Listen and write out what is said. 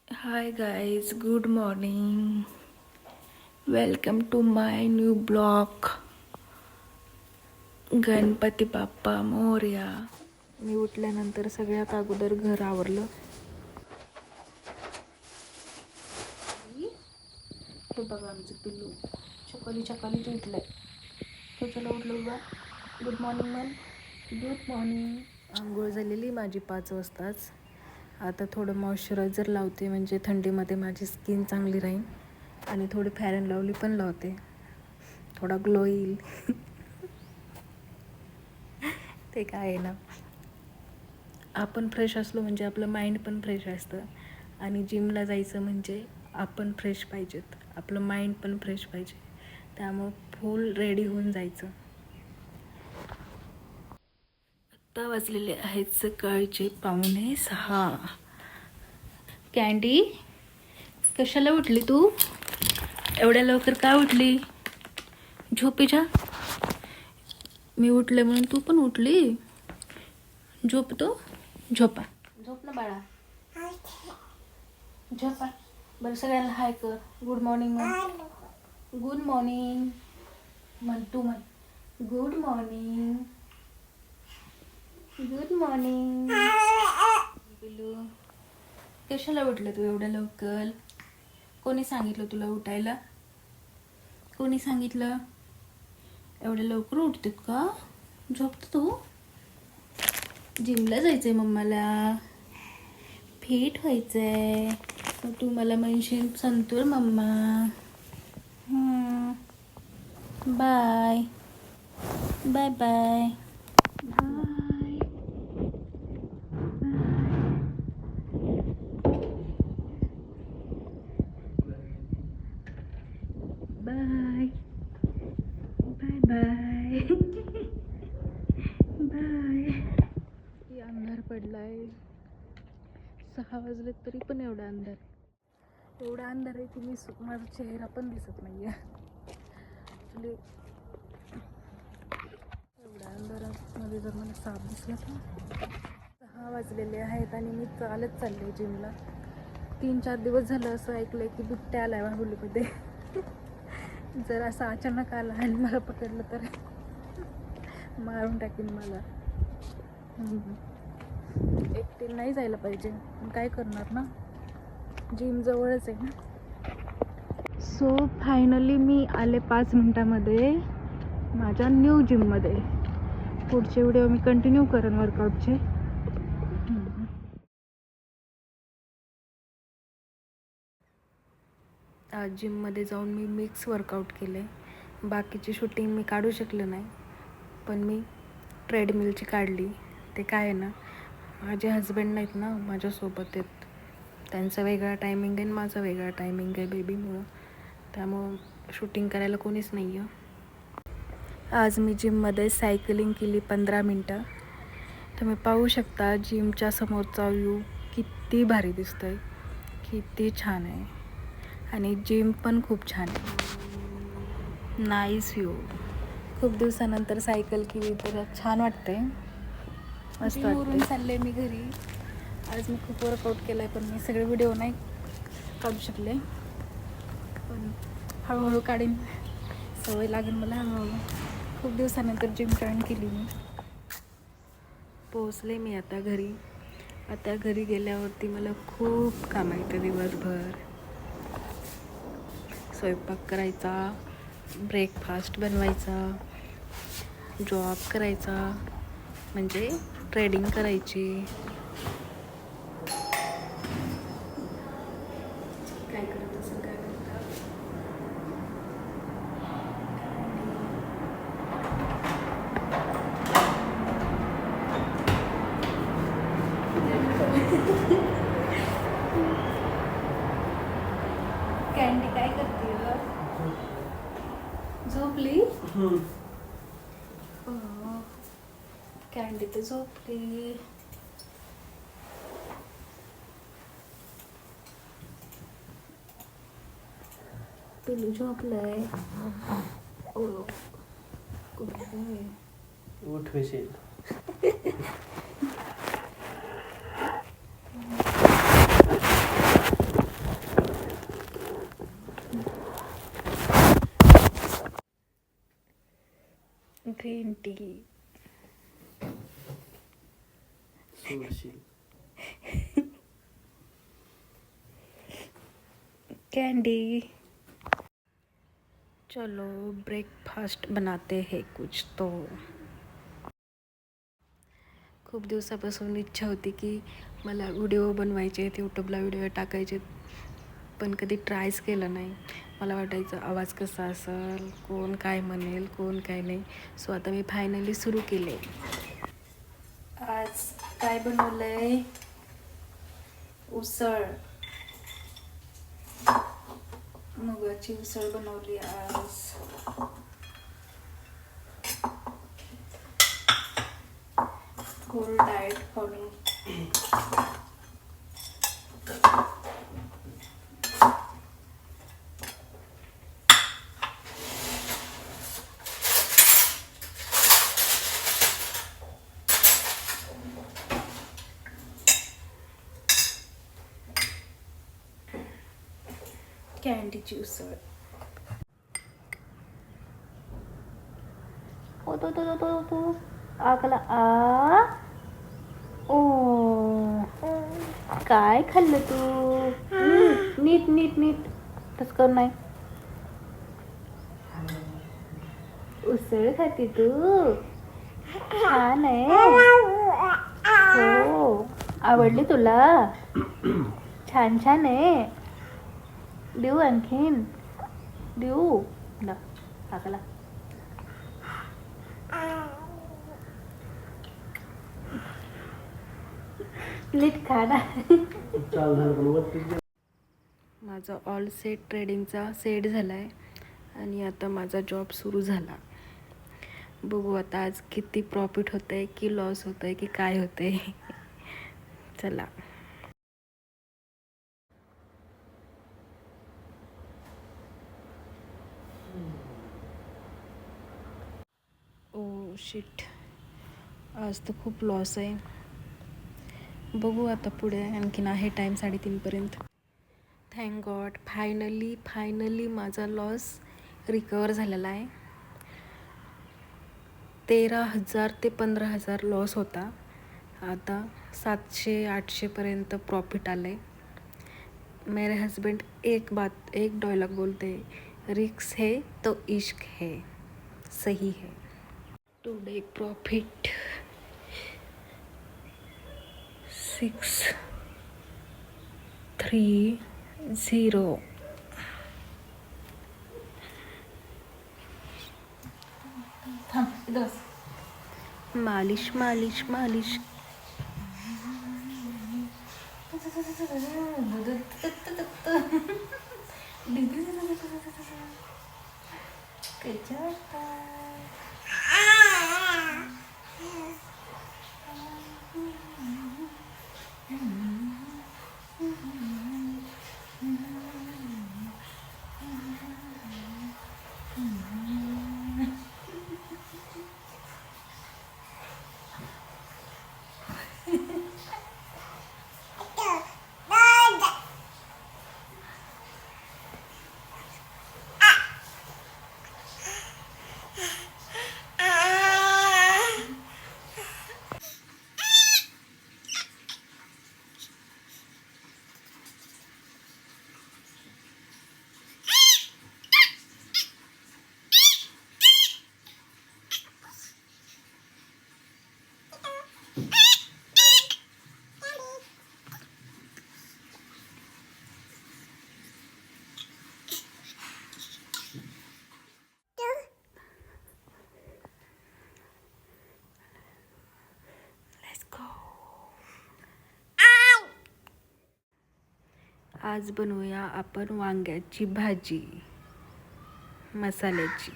Hi guys, good morning. Welcome to my new blog. Ganpati Bappa Morya. मी उठल्यानंतर सगळ्यात अगोदर घर आवरलं. हे बघा आमचं पिल्लू चकली उठलंय. तो चला उठलं बा. Good morning ma'am. Good morning. आंघोळ झालेली माझी 5 वाजताच. आता थोडं मॉइश्चरायझर लावते म्हणजे थंडीमध्ये माझी स्किन चांगली राहील. आणि थोडी फेअर अँड लवली पण लावते, थोडा ग्लो येईल. ते काय आहे ना, आपण फ्रेश असलो म्हणजे आपलं माइंड पण फ्रेश असतं. आणि जिमला जायचं म्हणजे आपण फ्रेश पाहिजेत, आपलं माइंड पण फ्रेश पाहिजे. त्यामुळं फुल रेडी होऊन जायचं. आत्ता वाजलेले आहेत सकाळचे 5:45. कँडी, कशाला उठली तू? एवढ्या लवकर का उठली? झोपेच्या. मी उठले म्हणून तू पण उठली. झोपतो. झोपा. झोप ना बाळा. झोपा. बरं सगळ्यांना हाय कर. गुड मॉर्निंग म्हण. गुड मॉर्निंग म्हण. तू म्हण गुड मॉर्निंग. Good morning. पिल्लू, कशाला उठलं तू एवढ्या लवकर? कोणी सांगितलं तुला उठायला? कोणी सांगितलं? एवढ्या लवकर उठतेत का? झोपतो तू? जिमला जायचंय मम्माला, फिट व्हायचंय. मग तू मला म्हणशील संतूर मम्मा. Bye bye bye bye bye bye bye bye. अंधार पडलाय. 6 वाजले तरी पण एवढा अंधार आहे की माझा चेहरा पण दिसत नाहीये. एवढ्या अंधारामध्ये जर मला साप दिसला तर. 6 वाजलेले आहेत आणि मी चालत चालले जिमला. 3-4 दिवस झालं असं ऐकलंय की बिबट्या आलाय बाहुलीमध्ये. जर असं अचानक आला आणि मला पकडलं तर मारून टाकीन मला. एकटे नाही जायला पाहिजे, पण काय करणार ना, जिम जवळच आहे ना. सो फायनली मी आले 5 मिनिटामध्ये माझ्या न्यू जिममध्ये. पुढचे व्हिडिओ मी कंटिन्यू करेन वर्कआउटचे. आज जिममध्ये जाऊन मी मिक्स वर्कआउट केले. बाकीची शूटिंग मी काढू शकले नाही, पण मी ट्रेडमिलची काढली. ते काय आहे ना, माझे हजबंड नाहीत ना माझ्यासोबत आहेत. त्यांचा वेगळा टायमिंग आहे आणि माझा वेगळा टायमिंग आहे बेबीमुळं. त्यामुळं शूटिंग करायला कोणीच नाही आहे. आज मी जिममध्ये सायकलिंग केली 15 मिनटं. तुम्ही पाहू शकता जिमच्या समोरचा व्ह्यू किती भारी दिसतो आहे, किती छान आहे. आणि जिम पण खूप छान आहे. Nice view. खूप दिवसानंतर सायकल केली तर छान वाटते, मस्त वाटते. चालले मी घरी. आज मी खूप वर्कआउट केलं आहे, पण मी सगळे व्हिडिओ नाही काढू शकले. पण हळूहळू काढीन, सवय लागेल मला हळूहळू. खूप दिवसानंतर जिम जॉईन केली मी. पोहोचले मी आता घरी. आता घरी गेल्यावरती मला खूप काम येतं दिवसभर. स्वयंपाक करायचा, ब्रेकफास्ट बनवायचा, जॉब करायचा म्हणजे ट्रेडिंग करायची. काय करत असेल काय करता. कँडी काय करते? झोपली. कँडी तर झोपली. पिलू झोपलंय. उठ विशील. Green tea. सोडशील. कैंडी. चलो ब्रेकफास्ट बनाते हैं कुछ तो. खूप दिवसापासून इच्छा होती की मला व्हिडिओ बनवायचे आहेत, यूट्यूबला व्हिडिओ टाकायचे, पण कधी ट्रायच केलं नाही. मला वाटायचं आवाज कसा असेल, कोण काय म्हणेल, कोण काय नाही. सो आता मी फायनली सुरू केले. आज काय बनवलंय? उसळ. मुगाची उसळ बनवली आज. फुल डाएट फॉलो. कॅन्डीची उसळ. ओ तो आकला आ. ओ काय खाल्लं तू? नीट नीट नीट तस कर नाही. उसळ खाते तू? छान आहे. हो आवडली तुला? छान छान आहे. देऊ आणखीन? देऊ ना काकाला. नीट खा ना. माझा ऑल सेट ट्रेडिंगचा सेट झाला आहे आणि आता माझा जॉब सुरू झाला. बघू आता आज किती प्रॉफिट होतं आहे की लॉस होतं आहे की काय होतं आहे. चला. ओ शिट, आज तर खूप लॉस आहे. बघू आता पुढे, आणखीन आहे टाईम 3:30पर्यंत. थँक गॉड फायनली माझा लॉस रिकवर झालेला आहे. 13,000 ते 15,000 लॉस होता. आता 700-800पर्यंत प्रॉफिट आलं आहे. मेरे हस्बैंड एक डायलॉग बोलते, रिक्स है तो इश्क है. सही है. Today profit 630. मालिश मालिश मालिश. आज बनवूया आपण वांग्याची भाजी मसाल्याची.